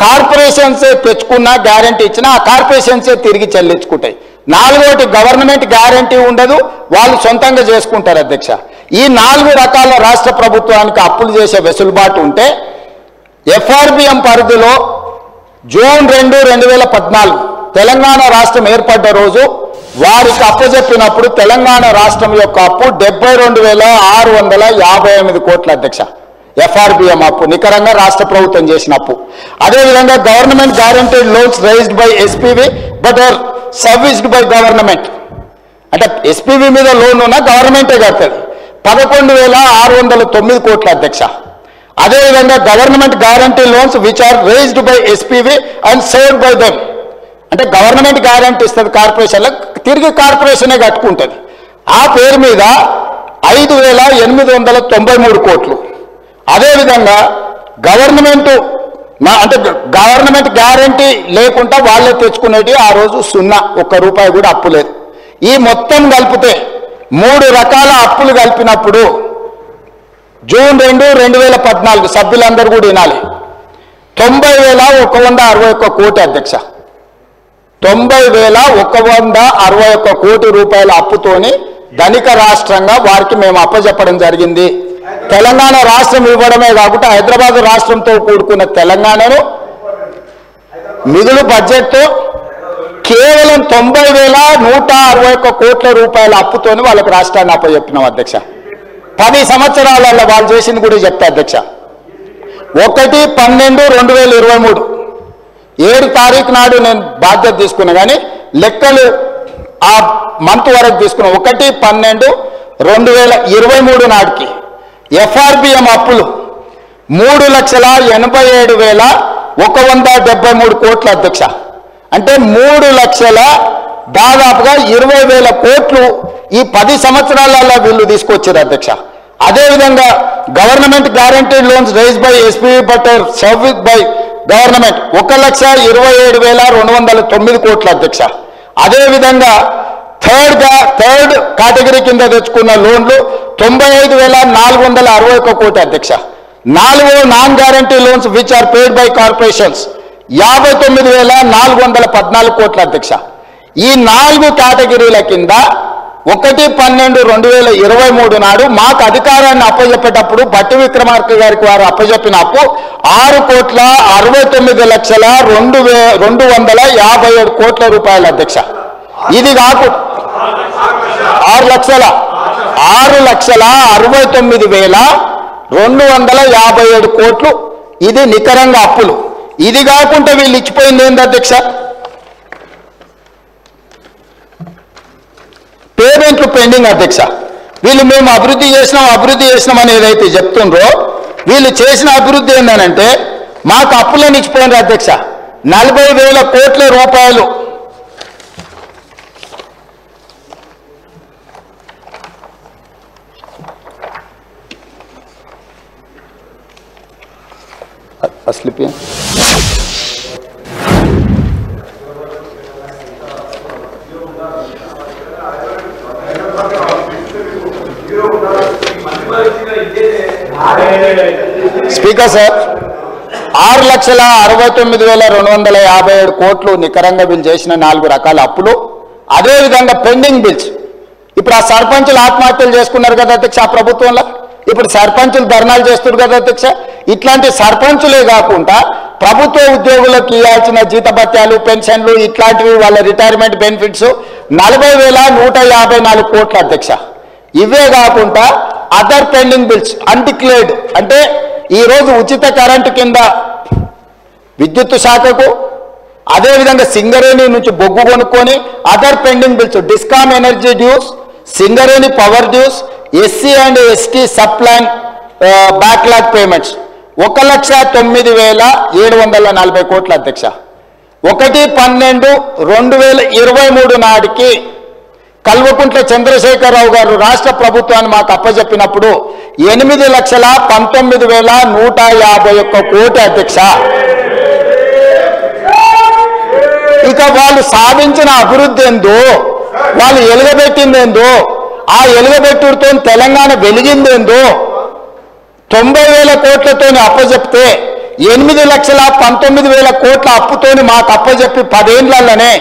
కార్పొరేషన్సే తెచ్చుకున్న గ్యారెంటీ ఇచ్చినా ఆ కార్పొరేషన్సే తిరిగి చెల్లించుకుంటాయి. 4వది గవర్నమెంట్ గ్యారెంటీ ఉండదు, వాళ్ళు సొంతంగా చేసుకుంటారు అధ్యక్ష. ఈ 4 రకాల రాష్ట్ర ప్రభుత్వానికి అప్పులు చేసే వెసులుబాటు ఉంటే ఎఫ్ఆర్బిఎం పరిధిలో జూన్ 2, 2014 తెలంగాణ రాష్ట్రం ఏర్పడ్డ రోజు వారికి అప్పచెప్పినప్పుడు తెలంగాణ రాష్ట్రం యొక్క అప్పు 72,658 కోట్ల అధ్యక్ష. ఎఫ్ఆర్బిఎం అప్పు నికరంగా రాష్ట్ర ప్రభుత్వం చేసిన అప్పు. అదేవిధంగా government guaranteed loans raised by SPV but are serviced by government, అంటే ఎస్పీవి మీద లోన్ ఉన్నా గవర్నమెంటే కడుతుంది, 11,609 కోట్ల అధ్యక్ష. అదేవిధంగా government guarantee loans which are raised by SPV and served by them, అంటే గవర్నమెంట్ గ్యారంటీ ఇస్తుంది కార్పొరేషన్లకు, తిరిగి కార్పొరేషనే కట్టుకుంటుంది. ఆ పేరు మీద 5,893 కోట్లు. అదేవిధంగా గవర్నమెంట్ గ్యారంటీ లేకుండా వాళ్ళే తెచ్చుకునేది ఆ రోజు 0, 1 రూపాయి కూడా అప్పు లేదు. ఈ మొత్తం కలిపితే 3 రకాల అప్పులు కలిపినప్పుడు జూన్ 2, 2014 సభ్యులందరూ కూడా వినాలి, 90,161 కోటి అధ్యక్ష. 90,161 కోటి రూపాయల అప్పుతోని ధనిక రాష్ట్రంగా వారికి మేము అప్పజెప్పడం జరిగింది. తెలంగాణ రాష్ట్రం ఇవ్వడమే కాకుండా హైదరాబాద్ రాష్ట్రంతో కూడుకున్న తెలంగాణను మిగులు బడ్జెట్తో కేవలం 90,161 కోట్ల రూపాయల అప్పుతోని వాళ్ళకి రాష్ట్రాన్ని అప్పచెప్పినాం అధ్యక్ష. 10 సంవత్సరాలలో వాళ్ళు చేసింది కూడా చెప్తా అధ్యక్ష. 1/12/2023 7 తారీఖు నాడు నేను బాధ్యత తీసుకున్నా, కానీ లెక్కలు ఆ మంత్ వరకు తీసుకున్నా. 1/12/2023 నాటికి FRBM అప్పులు 3,87,173 కోట్ల అధ్యక్ష. అంటే 3 లక్షల దాదాపుగా 20,000 కోట్లు ఈ 10 సంవత్సరాలలో వీళ్ళు తీసుకొచ్చారు అధ్యక్ష. అదేవిధంగా government guaranteed loans raise by SPV but are service by government 1,27,209 కోట్ల అధ్యక్ష. అదేవిధంగా థర్డ్ కేటగిరీ కింద తెచ్చుకున్న లోన్లు 95,461 కోటి అధ్యక్ష. 4 non guarantee loans which are paid by corporations 59,414 కోట్ల అధ్యక్ష. ఈ 4 కేటగిరీల కింద 1/12/2023 నాడు మాకు అధికారాన్ని అప్పజెప్పేటప్పుడు బట్టి విక్రమార్క గారికి వారు అప్పజెప్పిన అప్పు 6,69,257 కోట్ల రూపాయల అధ్యక్ష. ఇది కాకుండా 6,69,257 కోట్లు ఇది నికరంగా అప్పులు. ఇది కాకుండా వీళ్ళు ఇచ్చిపోయింది ఏంది అధ్యక్ష? పేమెంట్లు పెండింగ్ అధ్యక్ష. వీళ్ళు మేము అభివృద్ధి చేసినామని ఏదైతే చెప్తుండ్రో వీళ్ళు చేసిన అభివృద్ధి ఏంటంటే మాకు అప్పులను ఇచ్చిపోయినారు అధ్యక్ష. 40,000 కోట్ల రూపాయలు అసలు స్పీకర్ సార్ 6,69,257 కోట్లు నికరంగా వీళ్ళు చేసిన 4 రకాల అప్పులు. అదేవిధంగా పెండింగ్ బిల్స్. ఇప్పుడు ఆ సర్పంచులు ఆత్మహత్యలు చేసుకున్నారు కదా అధ్యక్ష ఆ ప్రభుత్వంలో. ఇప్పుడు సర్పంచులు ధర్నాలు చేస్తున్నారు కదా అధ్యక్ష. ఇట్లాంటి సర్పంచులే కాకుండా ప్రభుత్వ ఉద్యోగులకు ఇవ్వాల్సిన జీతభత్యాలు పెన్షన్లు ఇట్లాంటివి వాళ్ళ రిటైర్మెంట్ బెనిఫిట్స్ 40,154 కోట్ల అధ్యక్ష. ఇవే కాకుండా అదర్ పెండింగ్ బిల్స్ అన్డిక్లేర్డ్ అంటే ఈరోజు ఉచిత కరెంటు కింద విద్యుత్ శాఖకు అదేవిధంగా సింగరేణి నుంచి బొగ్గు కొనుక్కొని other pending bills DISCOM energy dues Singareni power dues SC and ST subplan backlog payments 1,09,740 కోట్ల అధ్యక్ష. 1/12/2023 నాటికి కల్వకుంట్ల చంద్రశేఖరరావు గారు రాష్ట్ర ప్రభుత్వాన్ని మాకు అప్పచెప్పినప్పుడు 8,19,151 కోటి అధ్యక్ష. ఇక వాళ్ళు సాధించిన అభివృద్ధి ఏందో వాళ్ళు ఎలుగబెట్టిందేందో ఆ ఎలుగబెట్టుతో తెలంగాణ వెలిగిందేందో 90,000 కోట్లతో అప్పచెప్తే 8,19,000 కోట్ల అప్పుతోని మాకు అప్పచెప్పి 10 ఏళ్లలోనే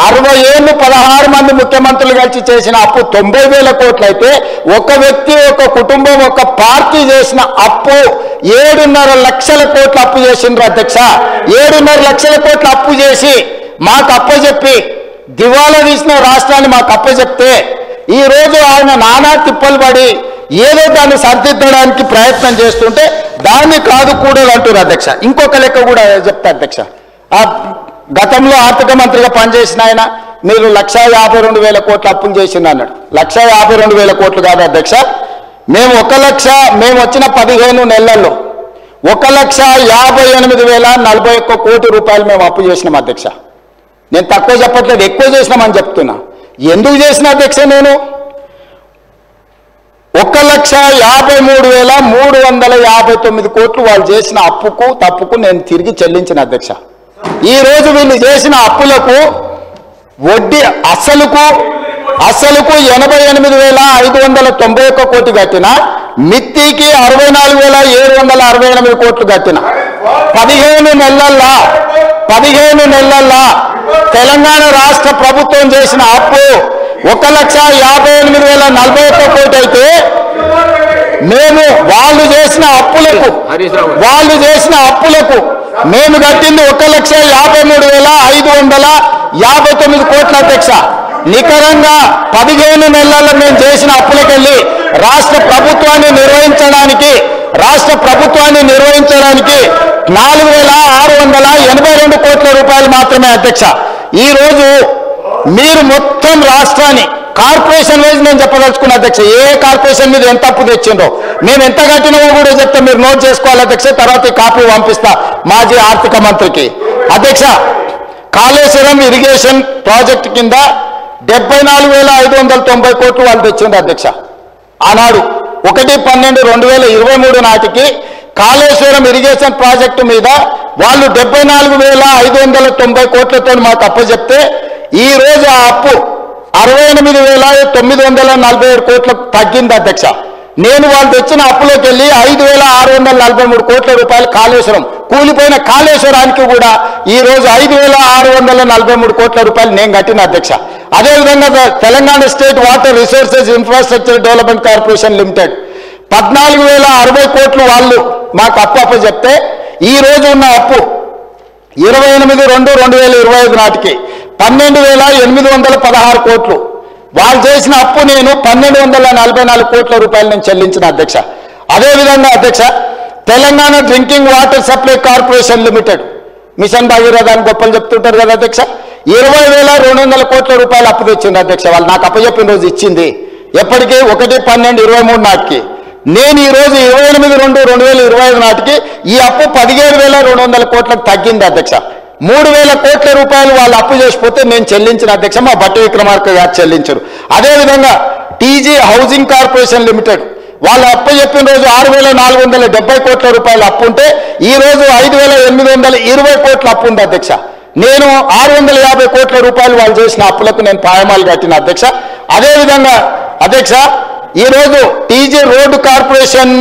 60 ఏళ్ళు 16 మంది ముఖ్యమంత్రులు కలిసి చేసిన అప్పు 90,000 కోట్లు అయితే ఒక వ్యక్తి ఒక కుటుంబం ఒక పార్టీ చేసిన అప్పు 7.5 లక్షల కోట్ల అప్పు చేసిండ్రు అధ్యక్ష. 7.5 లక్షల కోట్ల అప్పు చేసి మాకు అప్పచెప్పి దివాలా తీసిన రాష్ట్రాన్ని మాకు అప్పచెప్తే ఈ రోజు ఆయన నానా తిప్పలు పడి ఏదో దాన్ని సరిదిద్దడానికి ప్రయత్నం చేస్తుంటే దాన్ని కాదు కూడదు అంటారు అధ్యక్ష. ఇంకొక లెక్క కూడా చెప్తా అధ్యక్ష. గతంలో ఆర్థిక మంత్రిగా పనిచేసిన ఆయన మీరు 1,52,000 కోట్ల అప్పులు చేసింది అన్నాడు. 1,52,000 కోట్లు కాదు అధ్యక్ష. మేము వచ్చిన 15 నెలల్లో 1,58,041 కోటి రూపాయలు మేము అప్పు చేసినాం అధ్యక్ష. నేను తక్కువ చెప్పట్లేదు ఎక్కువ చేసినామని చెప్తున్నా. ఎందుకు చేసిన అధ్యక్ష నేను 1,53,359 కోట్లు వాళ్ళు చేసిన అప్పుకు తప్పుకు నేను తిరిగి చెల్లించిన అధ్యక్ష. ఈ రోజు వీళ్ళు చేసిన అప్పులకు వడ్డీ అసలుకు 88,591 కోటి కట్టినా మిత్తికి 64,768 కోట్లు కట్టిన 15 నెలల్లో తెలంగాణ రాష్ట్ర ప్రభుత్వం చేసిన అప్పు 1,58,041 కోట్లు అయితే మేము వాళ్ళు చేసిన అప్పులకు మేము కట్టింది 1,53,559 కోట్ల అధ్యక్ష. నికరంగా 15 నెలల్లో మేము చేసిన అప్పులకెళ్ళి రాష్ట్ర ప్రభుత్వాన్ని నిర్వహించడానికి 4,682 కోట్ల రూపాయలు మాత్రమే అధ్యక్ష. ఈ రోజు మీరు మొత్తం రాష్ట్రాన్ని కార్పొరేషన్ వైజ్ నేను చెప్పదలుచుకున్న అధ్యక్ష, ఏ కార్పొరేషన్ మీద ఎంత అప్పు తెచ్చిందో మేము ఎంత కట్టినామో కూడా చెప్తే మీరు నోట్ చేసుకోవాలి అధ్యక్ష. తర్వాత ఈ కాపీ పంపిస్తా మాజీ ఆర్థిక మంత్రికి. అధ్యక్ష, కాళేశ్వరం ఇరిగేషన్ ప్రాజెక్టు కింద 74,590 కోట్లు వాళ్ళు తెచ్చింది అధ్యక్ష. ఆనాడు 1/12/2023 నాటికి కాళేశ్వరం ఇరిగేషన్ ప్రాజెక్టు మీద వాళ్ళు 74,590 కోట్లతో మాకు అప్పచెప్తే ఈ రోజు ఆ అప్పు 68,947 కోట్లకు తగ్గింది అధ్యక్ష. నేను వాళ్ళు తెచ్చిన అప్పులోకి వెళ్ళి 5,643 కోట్ల రూపాయలు కాళేశ్వరం కూలిపోయిన కాళేశ్వరానికి కూడా ఈ రోజు 5,643 కోట్ల రూపాయలు నేను కట్టిన అధ్యక్ష. అదేవిధంగా Telangana state water resources infrastructure development corporation limited 14,060 కోట్లు వాళ్ళు మాకు అప్పు చెప్తే ఈ రోజు ఉన్న అప్పు 28/2/2025 నాటికి 12,816 కోట్లు. వాళ్ళు చేసిన అప్పు నేను 1,244 కోట్ల రూపాయలు నేను చెల్లించిన అధ్యక్ష. అదేవిధంగా అధ్యక్ష, Telangana drinking water supply corporation limited mission Bhagiratha అని గొప్పలు చెప్తుంటారు కదా అధ్యక్ష, 20,200 కోట్ల రూపాయలు అప్పు తెచ్చింది అధ్యక్ష. వాళ్ళు నాకు అప్పచెప్పిన రోజు ఇచ్చింది ఎప్పటికీ 1/12/23 నాటికి. నేను ఈ రోజు 28/2/2025 నాటికి ఈ అప్పు 17,200 కోట్లకు తగ్గింది అధ్యక్ష. 3,000 కోట్ల రూపాయలు వాళ్ళు అప్పు చేసిపోతే నేను చెల్లించిన అధ్యక్ష, మా భట్టి విక్రమార్క గారు చెల్లించరు. అదేవిధంగా టీజీ హౌసింగ్ కార్పొరేషన్ లిమిటెడ్ వాళ్ళు అప్పు చెప్పిన రోజు 6,470 కోట్ల రూపాయలు అప్పు ఉంటే ఈ రోజు 5,820 కోట్ల అప్పు ఉంది అధ్యక్ష. నేను 650 కోట్ల రూపాయలు వాళ్ళు చేసిన అప్పులకు నేను పాయమాలు కట్టిన అధ్యక్ష. అదేవిధంగా అధ్యక్ష, ఈరోజు టీజీ రోడ్డు కార్పొరేషన్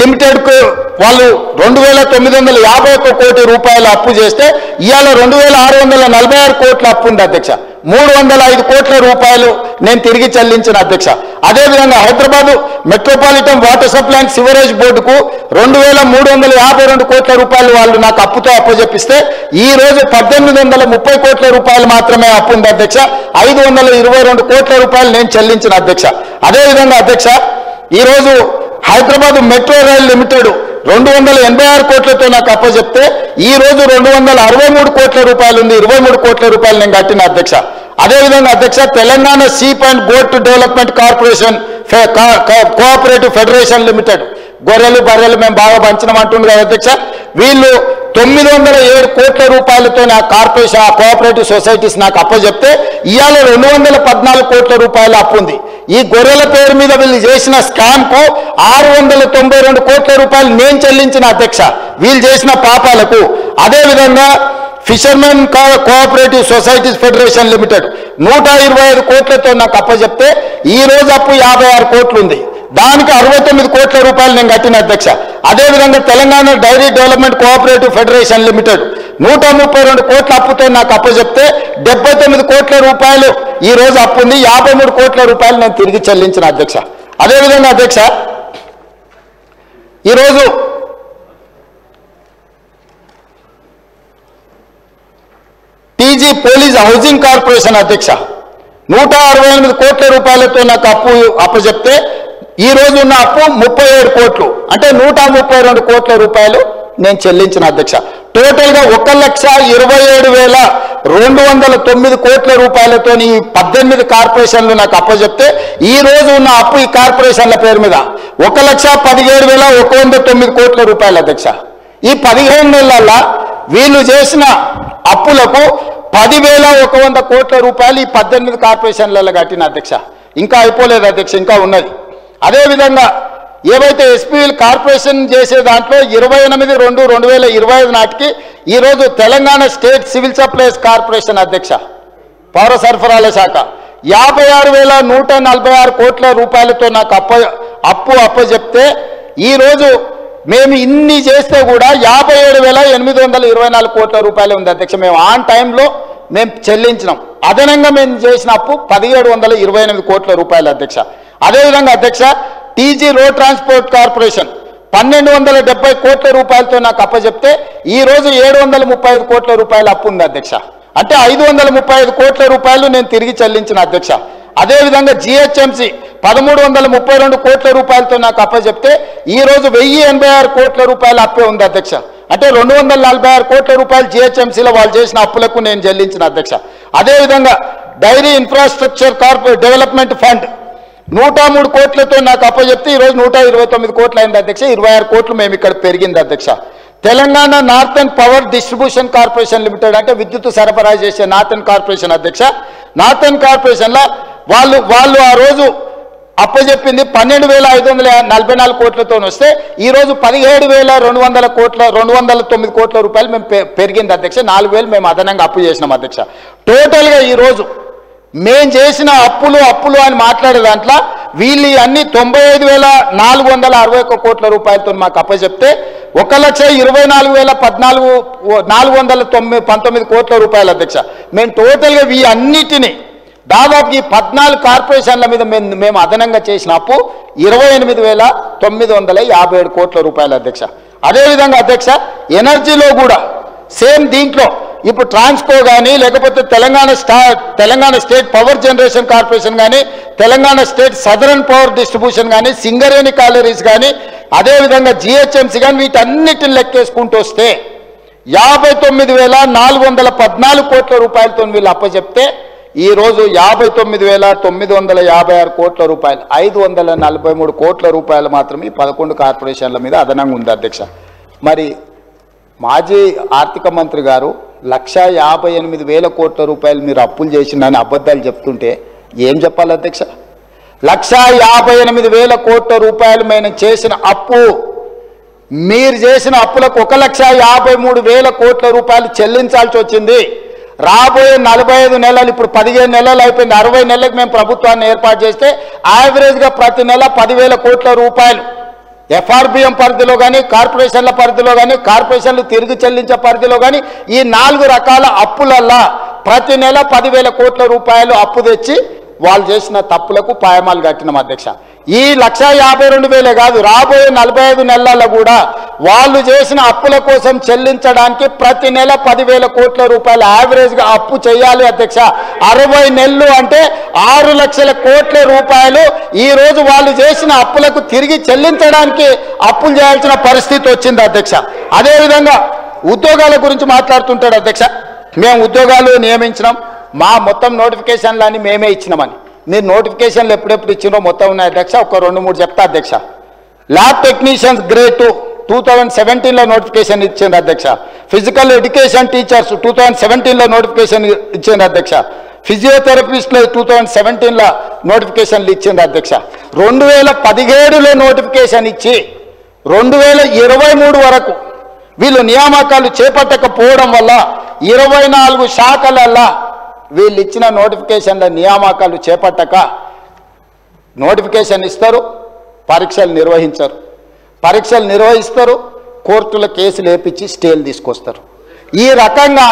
లిమిటెడ్కు వాళ్ళు 2,951 కోటి రూపాయల అప్పు చేస్తే ఇవాళ 2,646 కోట్ల అప్పు ఉంది అధ్యక్ష. 305 కోట్ల రూపాయలు నేను తిరిగి చెల్లించిన అధ్యక్ష. అదేవిధంగా Hyderabad metropolitan water supply and sewerage బోర్డుకు 2,352 కోట్ల రూపాయలు వాళ్ళు నాకు అప్పుతో అప్పచెప్పిస్తే ఈ రోజు 1,830 కోట్ల రూపాయలు మాత్రమే అప్పు ఉంది అధ్యక్ష. 522 కోట్ల రూపాయలు నేను చెల్లించిన అధ్యక్ష. అదేవిధంగా అధ్యక్ష, ఈరోజు హైదరాబాద్ మెట్రో రైల్ లిమిటెడ్ 286 కోట్లతో నాకు అప్పచెప్తే ఈ రోజు 263 కోట్ల రూపాయలు ఉంది. 23 కోట్ల రూపాయలు నేను కట్టిన అధ్యక్ష. అదేవిధంగా అధ్యక్ష, Telangana sheep and goat development corporation cooperative federation limited గొర్రెలు బర్రెలు మేము బాగా పంచడం అంటుంది కదా అధ్యక్ష, వీళ్ళు 907 కోట్ల రూపాయలతో నా కార్పొరేషన్ కోఆపరేటివ్ సొసైటీస్ నాకు అప్పచెప్తే ఇవాళ 214 కోట్ల రూపాయల అప్పు ఉంది. ఈ గొర్రెల పేరు మీద వీళ్ళు చేసిన స్కామ్ కు 692 కోట్ల రూపాయలు నేను చెల్లించిన అధ్యక్ష వీళ్ళు చేసిన పాపాలకు. అదేవిధంగా fishermen cooperative societies federation limited 125 కోట్లతో నాకు అప్పచెప్తే ఈ రోజు అప్పు 56 కోట్లు ఉంది. దానికి 69 కోట్ల రూపాయలు నేను కట్టిన అధ్యక్ష. అదేవిధంగా Telangana dairy development cooperative federation limited 132 కోట్ల అప్పుతో నాకు అప్పచెప్తే 79 కోట్ల రూపాయలు ఈ రోజు అప్పు ఉంది. 53 కోట్ల రూపాయలు నేను తిరిగి చెల్లించిన అధ్యక్ష. అదేవిధంగా అధ్యక్ష, ఈరోజు టీజీ పోలీస్ హౌసింగ్ కార్పొరేషన్ అధ్యక్ష 168 కోట్ల రూపాయలతో నాకు అప్పచెప్తే ఈ రోజు ఉన్న అప్పు 37 కోట్లు, అంటే 132 కోట్ల రూపాయలు నేను చెల్లించిన అధ్యక్ష. టోటల్గా 1,27,209 కోట్ల రూపాయలతో ఈ 18 కార్పొరేషన్లు నాకు అప్పచెప్తే ఈ రోజు ఉన్న అప్పు ఈ కార్పొరేషన్ల పేరు మీద 1,17,109 కోట్ల రూపాయలు అధ్యక్ష. ఈ 15 నెలల వీళ్ళు చేసిన అప్పులకు 10,100 కోట్ల రూపాయలు ఈ 18 కార్పొరేషన్లలో కట్టిన అధ్యక్ష. ఇంకా అయిపోలేదు అధ్యక్ష, ఇంకా ఉన్నది. అదేవిధంగా ఏవైతే ఎస్పీఎల్ కార్పొరేషన్ చేసే దాంట్లో 28/2/2025 నాటికి ఈరోజు Telangana state civil supplies corporation అధ్యక్ష పౌర సరఫరాల శాఖ 56,146 కోట్ల రూపాయలతో నాకు అప్పచెప్తే ఈరోజు మేము ఇన్ని చేస్తే కూడా 57,824 కోట్ల రూపాయలు ఉంది అధ్యక్ష. మేము ఆన్ టైంలో మేము చెల్లించినాం. అదనంగా మేము చేసిన అప్పు 1728 కోట్ల రూపాయలు అధ్యక్ష. అదేవిధంగా అధ్యక్ష టీజీ రోడ్ ట్రాన్స్పోర్ట్ కార్పొరేషన్ 1270 కోట్ల రూపాయలతో నాకు అప్పచెప్తే ఈరోజు 735 కోట్ల రూపాయల అప్పు ఉంది అధ్యక్ష. అంటే 535 కోట్ల రూపాయలు నేను తిరిగి చెల్లించిన అధ్యక్ష. అదేవిధంగా జిహెచ్ఎంసి 1332 కోట్ల రూపాయలతో నాకు అప్పచెప్తే ఈరోజు 1086 కోట్ల రూపాయల అప్పే ఉంది అధ్యక్ష. అంటే 246 కోట్ల రూపాయలు జిహెచ్ఎంసీలో వాళ్ళు చేసిన అప్పులకు నేను చెల్లించిన అధ్యక్ష. అదేవిధంగా డైరీ ఇన్ఫ్రాస్ట్రక్చర్ డెవలప్మెంట్ ఫండ్ 103 కోట్లతో నాకు అప్పచెప్తే ఈరోజు 129 కోట్లు అయింది అధ్యక్ష. 26 కోట్లు మేము ఇక్కడ పెరిగింది అధ్యక్ష. Telangana northern power distribution corporation limited అంటే విద్యుత్ సరఫరా చేసే నార్థన్ కార్పొరేషన్ అధ్యక్ష. నార్థన్ కార్పొరేషన్లో వాళ్ళు ఆ రోజు అప్పచెప్పింది 12,544 కోట్లతో వస్తే ఈరోజు 17,209 కోట్ల రూపాయలు మేము పెరిగింది అధ్యక్ష. 4,000 మేము అదనంగా అప్పు చేసినాం అధ్యక్ష. టోటల్గా ఈరోజు మేము చేసిన అప్పులు అని మాట్లాడే దాంట్లో వీళ్ళు అన్ని 95,461 కోట్ల రూపాయలతో మాకు అప్పచెప్తే 1,24,419 కోట్ల రూపాయలు అధ్యక్ష. మేము టోటల్గా ఈ అన్నిటినీ దాదాపు ఈ 14 కార్పొరేషన్ల మీద మేము అదనంగా చేసిన అప్పు 28,957 కోట్ల రూపాయలు అధ్యక్ష. అదేవిధంగా అధ్యక్ష ఎనర్జీలో కూడా సేమ్ దీంట్లో ఇప్పుడు ట్రాన్స్కో కానీ లేకపోతే Telangana state power generation corporation కానీ Telangana state southern power distribution కానీ సింగరేణి కాలరీస్ కానీ అదేవిధంగా జిహెచ్ఎంసీ కానీ వీటన్నిటిని లెక్కేసుకుంటూ వస్తే 59,414 కోట్ల రూపాయలతో వీళ్ళు అప్పచెప్తే ఈరోజు 59,956 కోట్ల రూపాయలు 543 కోట్ల రూపాయలు మాత్రమే 11 కార్పొరేషన్ల మీద అదనంగా ఉంది అధ్యక్ష. మరి మాజీ ఆర్థిక మంత్రి గారు 1,58,000 కోట్ల రూపాయలు మీరు అప్పులు చేసిందని అబద్ధాలు చెప్తుంటే ఏం చెప్పాలి అధ్యక్ష? 1,58,000 కోట్ల రూపాయలు మేము చేసిన అప్పు మీరు చేసిన అప్పులకు 1,53,000 కోట్ల రూపాయలు చెల్లించాల్సి వచ్చింది. రాబోయే 45 నెలలు ఇప్పుడు 15 నెలలు అయిపోయింది. 60 నెలలకు మేము ప్రభుత్వాన్ని ఏర్పాటు చేస్తే యావరేజ్గా ప్రతి నెల 10,000 కోట్ల రూపాయలు ఎఫ్ఆర్బిఎం పరిధిలో కానీ కార్పొరేషన్ల పరిధిలో కానీ కార్పొరేషన్లు తిరిగి చెల్లించే పరిధిలో కానీ ఈ 4 రకాల అప్పులల్లా ప్రతి నెల 10,000 కోట్ల రూపాయలు అప్పు తెచ్చి వాళ్ళు చేసిన తప్పులకు పాయమాలు కట్టినాం అధ్యక్ష. ఈ 1,52,000 కాదు, రాబోయే 45 నెలల్లో కూడా వాళ్ళు చేసిన అప్పుల కోసం చెల్లించడానికి ప్రతి నెల 10,000 కోట్ల రూపాయలు యావరేజ్గా అప్పు చేయాలి అధ్యక్ష. 60 నెలలు అంటే 6 లక్షల కోట్ల రూపాయలు ఈరోజు వాళ్ళు చేసిన అప్పులకు తిరిగి చెల్లించడానికి అప్పులు చేయాల్సిన పరిస్థితి వచ్చింది అధ్యక్ష. అదేవిధంగా ఉద్యోగాల గురించి మాట్లాడుతుంటాడు అధ్యక్ష. మేము ఉద్యోగాలు నియమించినాం, మా మొత్తం నోటిఫికేషన్లన్నీ మేమే ఇచ్చినామని. మీరు నోటిఫికేషన్లు ఎప్పుడెప్పుడు ఇచ్చినో మొత్తం ఉన్నాయి అధ్యక్ష. ఒక 2-3 చెప్తా అధ్యక్ష. ల్యాబ్ టెక్నీషియన్స్ గ్రేడ్ 2 2017లో నోటిఫికేషన్ ఇచ్చింది అధ్యక్ష. ఫిజికల్ ఎడ్యుకేషన్ టీచర్స్ 2017లో నోటిఫికేషన్ ఇచ్చింది అధ్యక్ష. ఫిజియోథెరపిస్టులు 2017లో నోటిఫికేషన్లు ఇచ్చింది అధ్యక్ష. 2017లో నోటిఫికేషన్ ఇచ్చి 2023 వరకు వీళ్ళు నియామకాలు చేపట్టకపోవడం వల్ల 24 శాఖలల్లా వీళ్ళు ఇచ్చిన నోటిఫికేషన్ల నియామకాలు చేపట్టక నోటిఫికేషన్ ఇస్తారు, పరీక్షలు నిర్వహించరు. పరీక్షలు నిర్వహిస్తారు, కోర్టుల కేసులు వేపించి స్టేలు తీసుకొస్తారు. ఈ రకంగా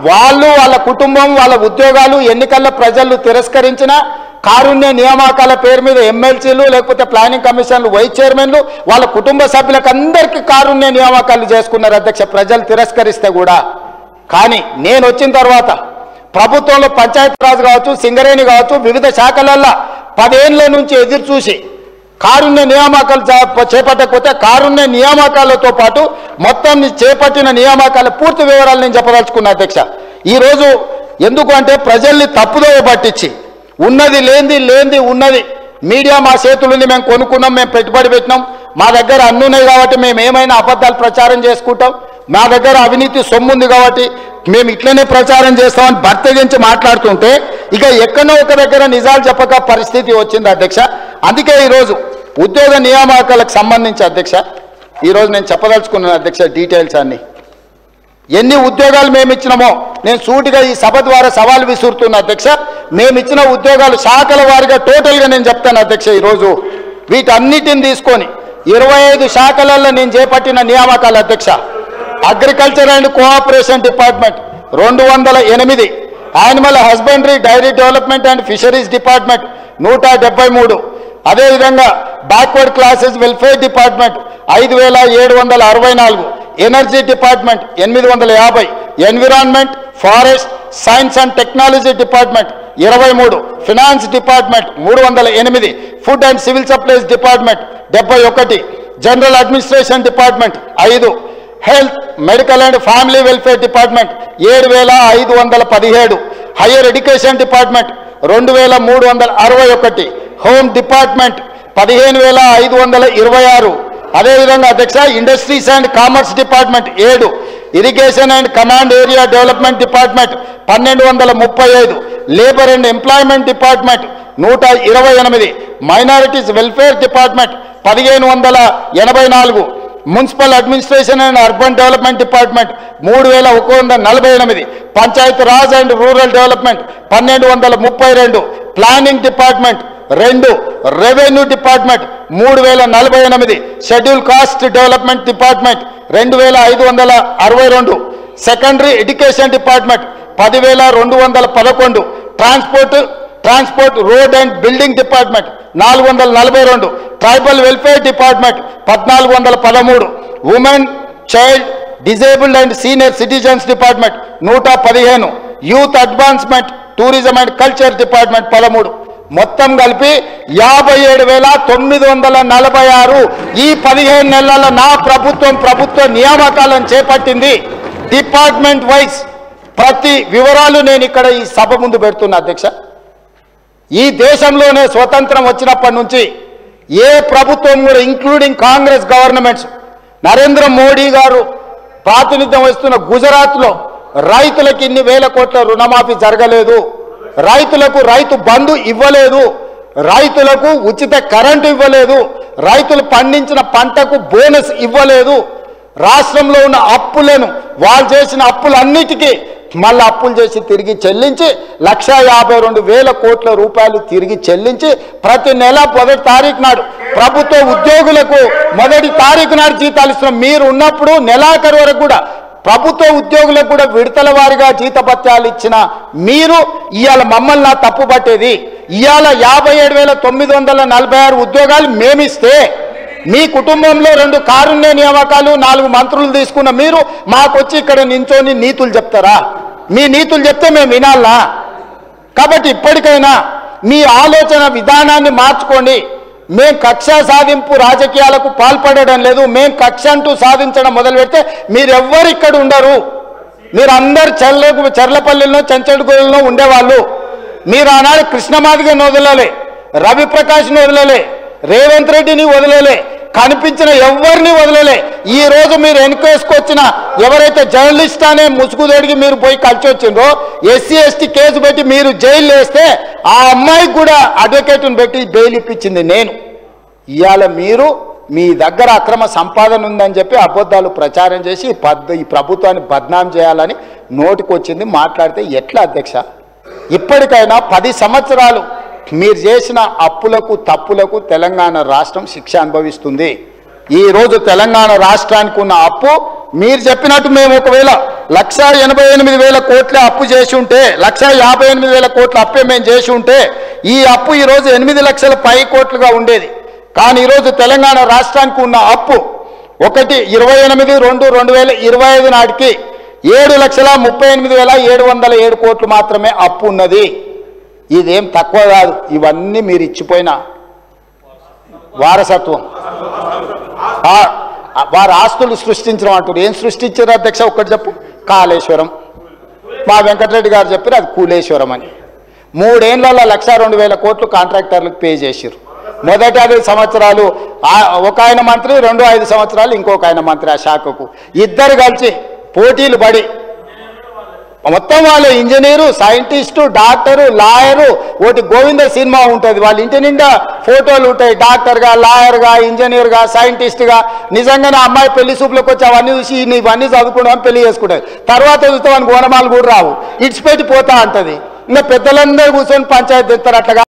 వాళ్ళు వాళ్ళ కుటుంబం వాళ్ళ ఉద్యోగాలు ఎన్నికల్లో ప్రజలు తిరస్కరించిన కారుణ్య నియామకాల పేరు మీద ఎమ్మెల్సీలు లేకపోతే ప్లానింగ్ కమిషన్లు వైస్ చైర్మన్లు వాళ్ళ కుటుంబ సభ్యులకు అందరికీ కారుణ్య నియామకాలు చేసుకున్నారు అధ్యక్ష, ప్రజలు తిరస్కరిస్తే కూడా. కానీ నేను వచ్చిన తర్వాత ప్రభుత్వంలో పంచాయతీరాజ్ కావచ్చు, సింగరేణి కావచ్చు, వివిధ శాఖలల్లో 10 ఏళ్ల నుంచి ఎదురు చూసి కారుణ్య నియామకాలు చేపట్టకపోతే కారుణ్య నియామకాలతో పాటు మొత్తం చేపట్టిన నియామకాల పూర్తి వివరాలు నేను చెప్పదలుచుకున్నా అధ్యక్ష. ఈరోజు ఎందుకు అంటే ప్రజల్ని తప్పుదోవ పట్టించి ఉన్నది లేనిది ఉన్నది మీడియా మా చేతులని మేము కొనుక్కున్నాం, మేము పెట్టుబడి పెట్టినాం, మా దగ్గర అన్నున్నాయి కాబట్టి మేము ఏమైనా అబద్ధాలు ప్రచారం చేసుకుంటాం, మా దగ్గర అవినీతి సొమ్ము ఉంది కాబట్టి మేము ఇట్లనే ప్రచారం చేస్తామని బర్తగించి మాట్లాడుతుంటే ఇక ఎక్కడో ఒక దగ్గర నిజాలు చెప్పక పరిస్థితి వచ్చింది అధ్యక్ష. అందుకే ఈరోజు ఉద్యోగ నియామకాలకు సంబంధించి అధ్యక్ష ఈరోజు నేను చెప్పదలుచుకున్నాను అధ్యక్ష. డీటెయిల్స్ అన్ని ఎన్ని ఉద్యోగాలు మేము ఇచ్చినామో నేను సూటిగా ఈ సభ ద్వారా సవాల్ విసురుతున్నా అధ్యక్ష. మేము ఇచ్చిన ఉద్యోగాలు శాఖల వారిగా టోటల్గా నేను చెప్తాను అధ్యక్ష. ఈరోజు వీటన్నిటిని తీసుకొని 25 శాఖలలో నేను చేపట్టిన నియామకాల అధ్యక్ష. Agriculture and cooperation department 208, animal husbandry dairy development and fisheries department 173, అదేవిధంగా backward classes welfare department 5764, energy department 850, environment forest science and technology department 23, finance department 308, food and civil supplies department 71, general administration department 5, health medical and family welfare department 7517, higher education department 2361, home department 15526, అదేవిధంగా అధ్యక్ష industries and commerce department 7, irrigation and command area development department 1235, labour and employment department 128, minorities welfare department 1584, municipal administration and urban development department 3148, Panchayat Raj and rural development 1232, planning department 2, revenue department 3048, schedule caste development department 2562, secondary education department 10211, transport road and building department 442, tribal welfare department 1413, women child disabled and senior citizens department 115, youth advancement tourism and culture department 13, మొత్తం కలిపి 57,946 ఈ 15 నెలల నా ప్రభుత్వ నియామకాలను చేపట్టింది. Department wise ప్రతి వివరాలు నేను ఇక్కడ ఈ సభ ముందు పెడుతున్నా అధ్యక్ష. ఈ దేశంలోనే స్వతంత్రం వచ్చినప్పటి నుంచి ఏ ప్రభుత్వం కూడా including Congress governments, Narendra Modi గారు ప్రాతినిధ్యం వహిస్తున్న గుజరాత్లో రైతులకు ఇన్ని వేల కోట్ల రుణమాఫీ జరగలేదు, రైతులకు రైతు బంధు ఇవ్వలేదు, రైతులకు ఉచిత కరెంటు ఇవ్వలేదు, రైతులు పండించిన పంటకు బోనస్ ఇవ్వలేదు. రాష్ట్రంలో ఉన్న అప్పులను వాళ్ళు చేసిన అప్పులన్నిటికీ మళ్ళీ అప్పులు చేసి తిరిగి చెల్లించి 1,52,000 కోట్ల రూపాయలు తిరిగి చెల్లించి ప్రతి నెల 1వ తారీఖు నాడు ప్రభుత్వ ఉద్యోగులకు 1వ తారీఖు నాడు జీతాలు ఇస్తున్నాం. మీరు ఉన్నప్పుడు నెలాఖరు వరకు కూడా ప్రభుత్వ ఉద్యోగులకు కూడా విడతల వారిగా జీతభత్యాలు ఇచ్చిన మీరు ఇవాళ మమ్మల్ని తప్పు పట్టేది. ఇవాళ 57,946 ఉద్యోగాలు మేమిస్తే మీ కుటుంబంలో 2 కారుణ్య నియామకాలు 4 మంత్రులు తీసుకున్న మీరు మాకొచ్చి ఇక్కడ నించొని నీతులు చెప్తారా? మీ నీతులు చెప్తే మేము వినాలా? కాబట్టి ఇప్పటికైనా మీ ఆలోచన విధానాన్ని మార్చుకోండి. మేం కక్ష సాధింపు రాజకీయాలకు పాల్పడడం లేదు. మేం కక్ష అంటూ సాధించడం మొదలు పెడితే మీరెవ్వరు ఇక్కడ ఉండరు. మీరందరు చర్లపల్లిలో చెంచడుగూడలో ఉండేవాళ్ళు. మీరు ఆనాడు కృష్ణమాదిగని వదలలే, రవిప్రకాష్ని వదలలే, రేవంత్ రెడ్డిని వదలలే, కనిపించిన ఎవరిని వదలలే. ఈ రోజు మీరు వెనుకేసుకొచ్చిన ఎవరైతే జర్నలిస్ట్ అనే ముసుగుదొడిగి మీరు పోయి కలిసి వచ్చిందో ఎస్సీ ఎస్టీ కేసు పెట్టి మీరు జైలు వేస్తే ఆ అమ్మాయికి కూడా అడ్వకేట్ని పెట్టి బెయిల్ ఇప్పించింది నేను. ఇవాళ మీరు మీ దగ్గర అక్రమ సంపాదన ఉందని చెప్పి అబద్ధాలు ప్రచారం చేసి ఈ ప్రభుత్వాన్ని బద్నాం చేయాలని నోటికొచ్చింది మాట్లాడితే ఎట్లా అధ్యక్ష? ఇప్పటికైనా 10 సంవత్సరాలు మీరు చేసిన అప్పులకు తప్పులకు తెలంగాణ రాష్ట్రం శిక్ష అనుభవిస్తుంది. ఈరోజు తెలంగాణ రాష్ట్రానికి ఉన్న అప్పు మీరు చెప్పినట్టు మేము ఒకవేళ 1,88,000 కోట్ల అప్పు చేసి ఉంటే 1,58,000 కోట్ల అప్పే మేము చేసి ఉంటే ఈ అప్పు ఈరోజు 8 లక్షల పై కోట్లుగా ఉండేది. కానీ ఈరోజు తెలంగాణ రాష్ట్రానికి ఉన్న అప్పు 1/28/2/2025 నాటికి 7,38,707 కోట్లు మాత్రమే అప్పు ఉన్నది. ఇదేం తక్కువ కాదు. ఇవన్నీ మీరు ఇచ్చిపోయిన వారసత్వం. వారు ఆస్తులు సృష్టించడం అంటారు. ఏం సృష్టించారు అధ్యక్ష? ఒక్కటి చెప్పు. కాళేశ్వరం. మా వెంకటరెడ్డి గారు చెప్పారు అది కూలేశ్వరం అని. 3 ఏళ్లలో 1,02,000 కోట్లు కాంట్రాక్టర్లకు పే చేశారు. మొదటి 5 సంవత్సరాలు ఒక ఆయన మంత్రి, 5 సంవత్సరాలు ఇంకొక ఆయన మంత్రి. ఆ శాఖకు ఇద్దరు కలిసి పోటీలు పడి మొత్తం వాళ్ళు ఇంజనీరు, సైంటిస్టు, డాక్టరు, లాయరు, ఒకటి గోవింద సినిమా ఉంటుంది. వాళ్ళ ఇంటి నిండా ఫోటోలు ఉంటాయి. డాక్టర్గా, లాయర్గా, ఇంజనీర్గా, సైంటిస్ట్గా. నిజంగానే అమ్మాయి పెళ్లి చూపులకు వచ్చి అవన్నీ చూసి ఇవన్నీ చదువుకుంటామని పెళ్లి చేసుకుంటుంది. తర్వాత చూస్తే వానికి ఓనమాలు కూడా రావు, ఇడిచిపెట్టి పోతా ఉంటుంది. ఇంకా పెద్దలందరూ కూర్చొని పంచాయతీ తెస్తారు. అట్లా